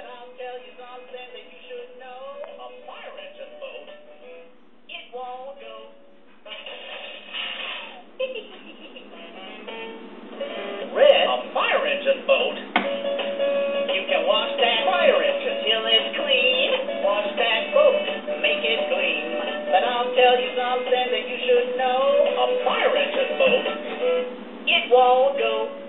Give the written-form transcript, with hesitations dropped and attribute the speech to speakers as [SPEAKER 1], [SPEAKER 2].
[SPEAKER 1] But I'll tell you something that you should know. A fire engine boat, it won't go. Red, a fire engine boat. You can wash that fire engine till it's clean. Wash that boat, make it gleam. But I'll tell you something that you should know. A fire engine boat, it won't go.